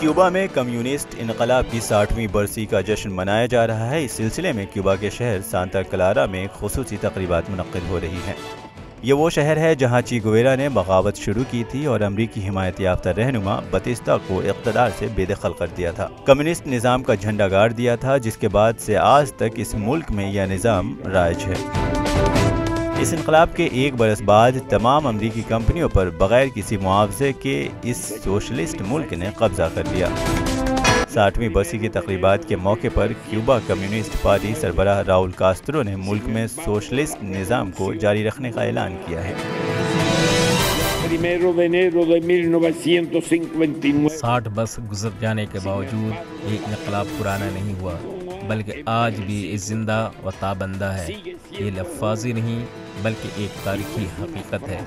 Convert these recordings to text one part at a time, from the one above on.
Cuba میں communist انقلاب کی 60ویں برسی کا جشن منایا جا رہا ہے۔ اس سلسلے میں کیوبا کے شہر سانتا کلارا میں خصوصی تقریبات منعقد ہو رہی ہیں۔ یہ وہ شہر ہے جہاں چی گویرا نے بغاوت شروع کی تھی اور امریکی حمایت یافتہ رہنما باتیستا کو اقتدار سے بے دخل کر دیا تھا۔ کمیونسٹ نظام کا جھنڈا گاڑ دیا تھا، جس کے بعد سے آج تک اس ملک میں یہ نظام رائج ہے۔ اس انقلاب کے ایک برس بعد تمام امریکی کمپنیوں پر بغیر کسی معاوضے کے اس سوشلسٹ ملک نے قبضہ کر لیا۔ 60ویں برسی کی تقریبات کے موقع پر کیوبا کمیونسٹ پارٹی سربراہ راؤل کاسترو نے ملک میں سوشلسٹ نظام کو جاری رکھنے کا اعلان کیا ہے۔ 60 برس گزر جانے کے باوجود یہ انقلاب پرانا نہیں ہوا، بلکہ آج بھی یہ زندہ و تابندہ ہے۔ یہ لفاظی نہیں بلکہ ایک تاریخی حقیقت ہے۔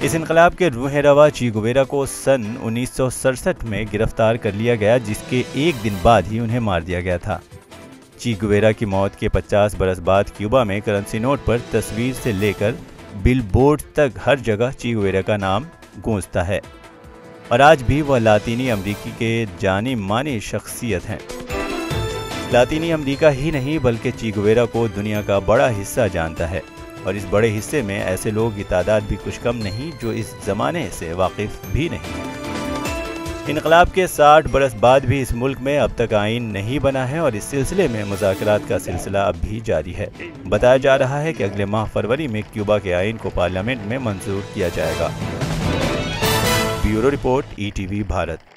اس انقلاب کے روح روا چی گویرا کو سن 1967 میں گرفتار کر لیا گیا، جس کے ایک دن بعد ہی انہیں مار دیا گیا تھا۔ چی گویرا کی موت کے 50 برس بعد کیوبا میں کرنسی نوٹ پر تصویر سے لے کر بل بورڈ تک ہر جگہ چی گویرا کا نام گونجتا ہے، اور آج بھی وہ لاطینی امریکی کے جانی مانی شخصیت ہیں۔ لاطینی امریکہ ہی نہیں بلکہ چی گویرا کو دنیا کا بڑا حصہ جانتا ہے، اور اس بڑے حصے میں ایسے لوگ کی تعداد بھی کچھ کم نہیں جو اس زمانے سے واقف بھی نہیں ہیں۔ انقلاب کے 60 برس بعد بھی اس ملک میں اب تک آئین نہیں بنا ہے، اور اس سلسلے میں مذاکرات کا سلسلہ اب بھی جاری ہے۔ بتایا جا رہا ہے کہ اگلے ماہ فروری میں کیوبا کے آئین کو پارلیمنٹ میں منظور کیا جائے گا۔ Bureau report, ETV Bharat.